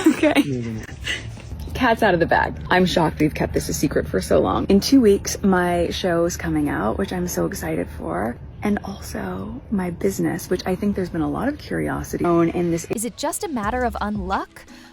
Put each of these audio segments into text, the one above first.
Okay. Cat's out of the bag. I'm shocked we've kept this a secret for so long. In 2 weeks, my show is coming out, which I'm so excited for. And also my business, which I think there's been a lot of curiosity in this. Is it just a matter of unluck?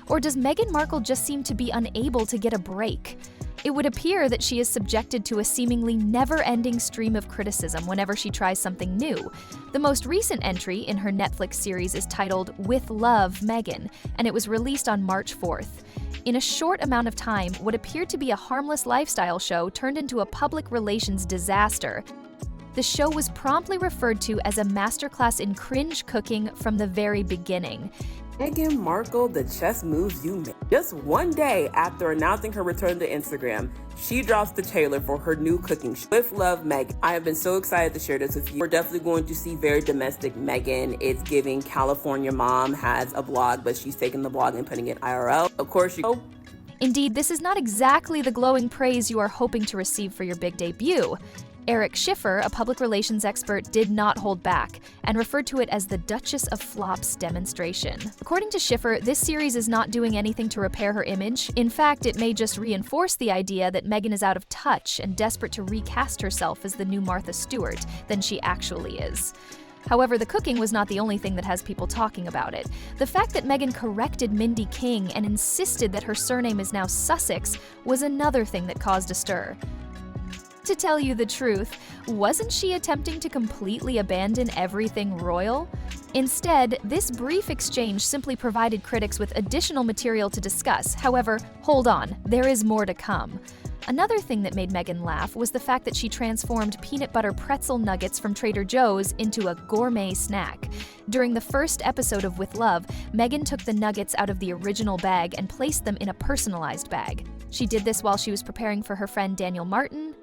Or does Meghan Markle just seem to be unable to get a break? It would appear that she is subjected to a seemingly never-ending stream of criticism whenever she tries something new. The most recent entry in her Netflix series is titled With Love, Meghan, and it was released on March 4th. In a short amount of time, what appeared to be a harmless lifestyle show turned into a public relations disaster. The show was promptly referred to as a masterclass in cringe cooking from the very beginning. Meghan Markle, the chess moves you make. Just one day after announcing her return to Instagram, she drops the trailer for her new cooking show, With Love, Meghan. I have been so excited to share this with you. We're definitely going to see very domestic Meghan. It's giving California mom has a blog, but she's taking the blog and putting it IRL. Of course, Indeed, this is not exactly the glowing praise you are hoping to receive for your big debut. Eric Schiffer, a public relations expert, did not hold back and referred to it as the Duchess of Flops demonstration. According to Schiffer, this series is not doing anything to repair her image. In fact, it may just reinforce the idea that Meghan is out of touch and desperate to recast herself as the new Martha Stewart than she actually is. However, the cooking was not the only thing that has people talking about it. The fact that Meghan corrected Mindy King and insisted that her surname is now Sussex was another thing that caused a stir. To tell you the truth, wasn't she attempting to completely abandon everything royal? Instead, this brief exchange simply provided critics with additional material to discuss. However, hold on, there is more to come. Another thing that made Meghan laugh was the fact that she transformed peanut butter pretzel nuggets from Trader Joe's into a gourmet snack. During the first episode of With Love, Meghan took the nuggets out of the original bag and placed them in a personalized bag. She did this while she was preparing for her friend Daniel Martin.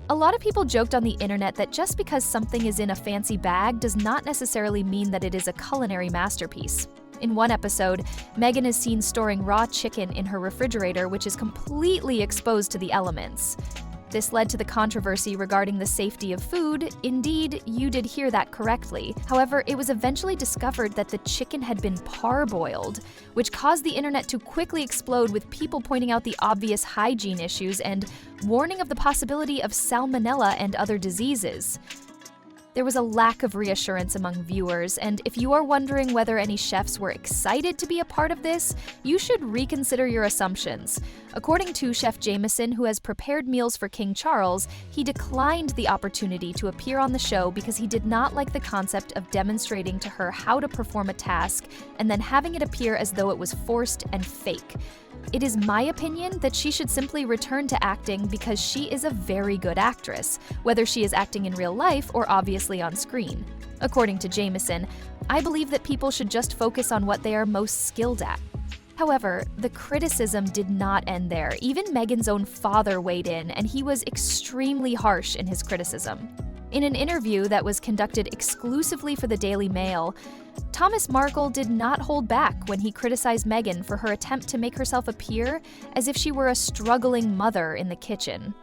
A lot of people joked on the internet that just because something is in a fancy bag does not necessarily mean that it is a culinary masterpiece. In one episode, Meghan is seen storing raw chicken in her refrigerator, which is completely exposed to the elements. This led to the controversy regarding the safety of food. Indeed, you did hear that correctly. However, it was eventually discovered that the chicken had been parboiled, which caused the internet to quickly explode with people pointing out the obvious hygiene issues and warning of the possibility of salmonella and other diseases. There was a lack of reassurance among viewers, and if you are wondering whether any chefs were excited to be a part of this, you should reconsider your assumptions. According to Chef Jameson, who has prepared meals for King Charles, he declined the opportunity to appear on the show because he did not like the concept of demonstrating to her how to perform a task and then having it appear as though it was forced and fake. It is my opinion that she should simply return to acting because she is a very good actress, whether she is acting in real life or obviously on screen. According to Jameson, I believe that people should just focus on what they are most skilled at. However, the criticism did not end there. Even Meghan's own father weighed in, and he was extremely harsh in his criticism. In an interview that was conducted exclusively for the Daily Mail, Thomas Markle did not hold back when he criticized Meghan for her attempt to make herself appear as if she were a struggling mother in the kitchen.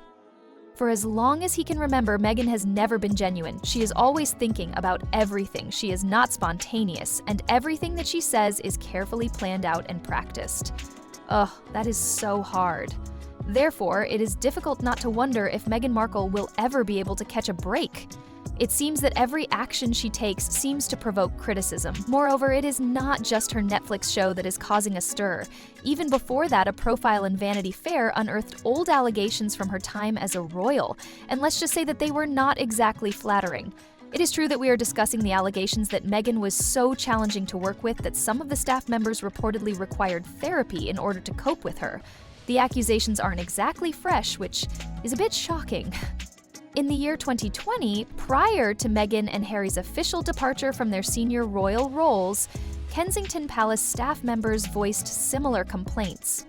For as long as he can remember, Meghan has never been genuine. She is always thinking about everything. She is not spontaneous, and everything that she says is carefully planned out and practiced. Ugh, that is so hard. Therefore, it is difficult not to wonder if Meghan Markle will ever be able to catch a break. It seems that every action she takes seems to provoke criticism. Moreover, it is not just her Netflix show that is causing a stir. Even before that, a profile in Vanity Fair unearthed old allegations from her time as a royal, and let's just say that they were not exactly flattering. It is true that we are discussing the allegations that Meghan was so challenging to work with that some of the staff members reportedly required therapy in order to cope with her. The accusations aren't exactly fresh, which is a bit shocking. In the year 2020, prior to Meghan and Harry's official departure from their senior royal roles, Kensington Palace staff members voiced similar complaints.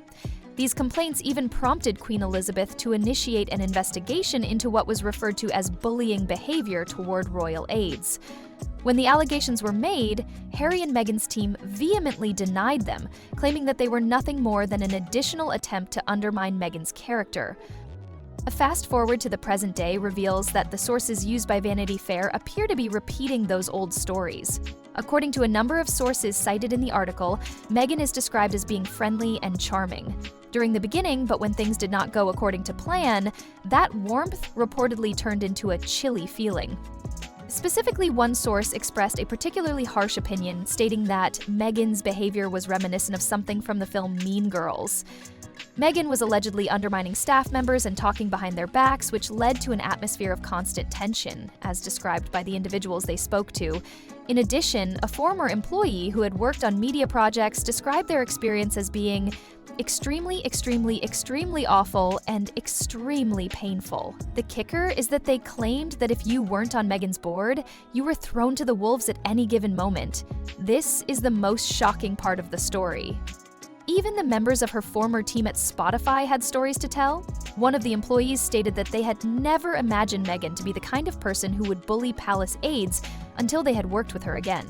These complaints even prompted Queen Elizabeth to initiate an investigation into what was referred to as bullying behavior toward royal aides. When the allegations were made, Harry and Meghan's team vehemently denied them, claiming that they were nothing more than an additional attempt to undermine Meghan's character. A fast forward to the present day reveals that the sources used by Vanity Fair appear to be repeating those old stories. According to a number of sources cited in the article, Meghan is described as being friendly and charming during the beginning, but when things did not go according to plan, that warmth reportedly turned into a chilly feeling. Specifically, one source expressed a particularly harsh opinion, stating that Meghan's behavior was reminiscent of something from the film Mean Girls. Meghan was allegedly undermining staff members and talking behind their backs, which led to an atmosphere of constant tension, as described by the individuals they spoke to. In addition, a former employee who had worked on media projects described their experience as being extremely, extremely, extremely awful and extremely painful. The kicker is that they claimed that if you weren't on Meghan's board, you were thrown to the wolves at any given moment. This is the most shocking part of the story. Even the members of her former team at Spotify had stories to tell. One of the employees stated that they had never imagined Meghan to be the kind of person who would bully palace aides until they had worked with her again.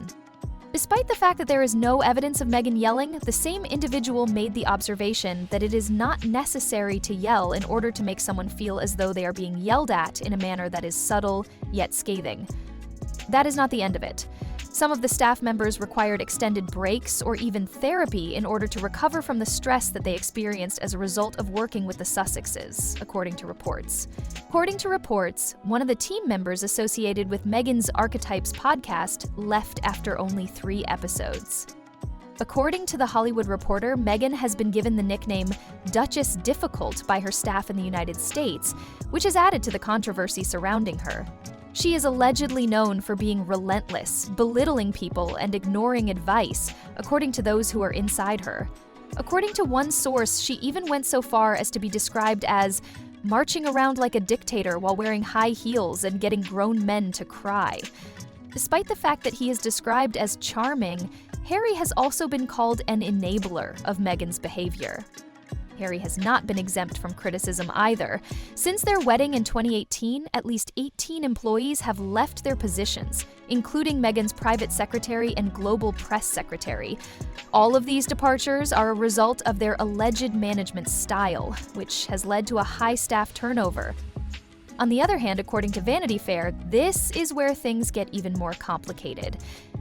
Despite the fact that there is no evidence of Meghan yelling, the same individual made the observation that it is not necessary to yell in order to make someone feel as though they are being yelled at in a manner that is subtle yet scathing. That is not the end of it. Some of the staff members required extended breaks or even therapy in order to recover from the stress that they experienced as a result of working with the Sussexes, according to reports. According to reports, one of the team members associated with Meghan's Archetypes podcast left after only 3 episodes. According to The Hollywood Reporter, Meghan has been given the nickname Duchess Difficult by her staff in the United States, which has added to the controversy surrounding her. She is allegedly known for being relentless, belittling people, and ignoring advice, according to those who are inside her. According to one source, she even went so far as to be described as marching around like a dictator while wearing high heels and getting grown men to cry. Despite the fact that he is described as charming, Harry has also been called an enabler of Meghan's behavior. Harry has not been exempt from criticism either. Since their wedding in 2018, at least 18 employees have left their positions, including Meghan's private secretary and global press secretary. All of these departures are a result of their alleged management style, which has led to a high staff turnover. On the other hand, according to Vanity Fair, this is where things get even more complicated.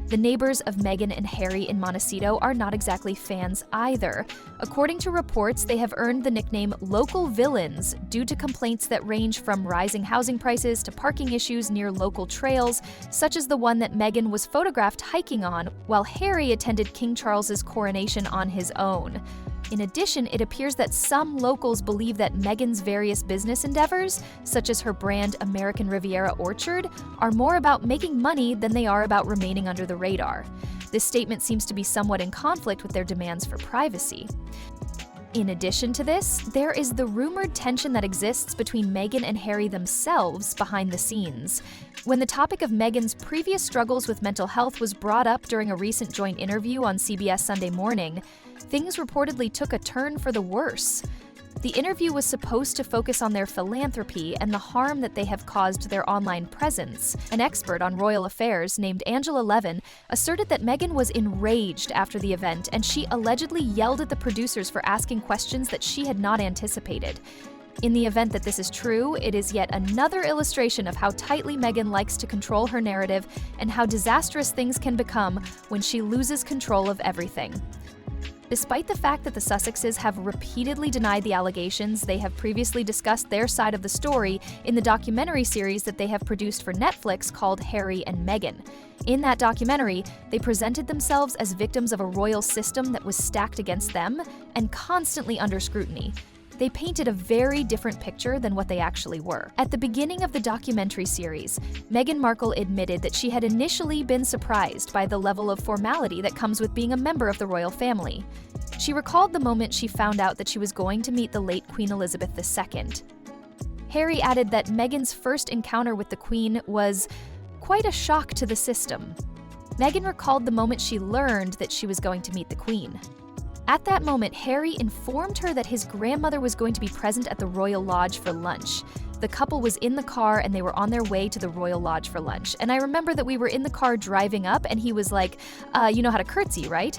The neighbors of Meghan and Harry in Montecito are not exactly fans either. According to reports, they have earned the nickname local villains due to complaints that range from rising housing prices to parking issues near local trails, such as the one that Meghan was photographed hiking on while Harry attended King Charles's coronation on his own. In addition, it appears that some locals believe that Meghan's various business endeavors, such as her brand American Riviera Orchard, are more about making money than they are about remaining under the radar. This statement seems to be somewhat in conflict with their demands for privacy. In addition to this, there is the rumored tension that exists between Meghan and Harry themselves behind the scenes. When the topic of Meghan's previous struggles with mental health was brought up during a recent joint interview on CBS Sunday Morning, things reportedly took a turn for the worse. The interview was supposed to focus on their philanthropy and the harm that they have caused their online presence. An expert on royal affairs named Angela Levin asserted that Meghan was enraged after the event, and she allegedly yelled at the producers for asking questions that she had not anticipated. In the event that this is true, it is yet another illustration of how tightly Meghan likes to control her narrative and how disastrous things can become when she loses control of everything. Despite the fact that the Sussexes have repeatedly denied the allegations, they have previously discussed their side of the story in the documentary series that they have produced for Netflix called Harry and Meghan. In that documentary, they presented themselves as victims of a royal system that was stacked against them and constantly under scrutiny. They painted a very different picture than what they actually were. At the beginning of the documentary series, Meghan Markle admitted that she had initially been surprised by the level of formality that comes with being a member of the royal family. She recalled the moment she found out that she was going to meet the late Queen Elizabeth II. Harry added that Meghan's first encounter with the Queen was quite a shock to the system. Meghan recalled the moment she learned that she was going to meet the Queen. At that moment, Harry informed her that his grandmother was going to be present at the Royal Lodge for lunch. The couple was in the car and they were on their way to the Royal Lodge for lunch. And I remember that we were in the car driving up and he was like, you know how to curtsy, right?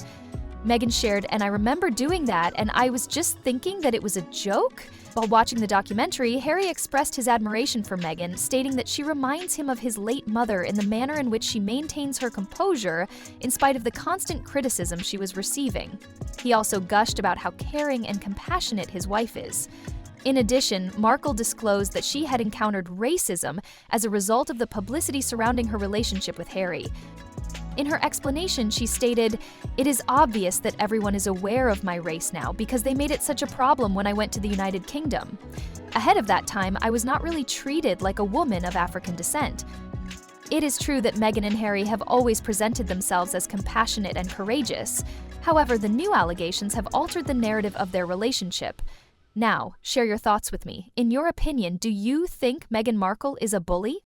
Meghan shared, "And I remember doing that, and I was just thinking that it was a joke." While watching the documentary, Harry expressed his admiration for Meghan, stating that she reminds him of his late mother in the manner in which she maintains her composure in spite of the constant criticism she was receiving. He also gushed about how caring and compassionate his wife is. In addition, Markle disclosed that she had encountered racism as a result of the publicity surrounding her relationship with Harry. In her explanation, she stated, "It is obvious that everyone is aware of my race now because they made it such a problem when I went to the United Kingdom. Ahead of that time, I was not really treated like a woman of African descent." It is true that Meghan and Harry have always presented themselves as compassionate and courageous. However, the new allegations have altered the narrative of their relationship. Now, share your thoughts with me. In your opinion, do you think Meghan Markle is a bully?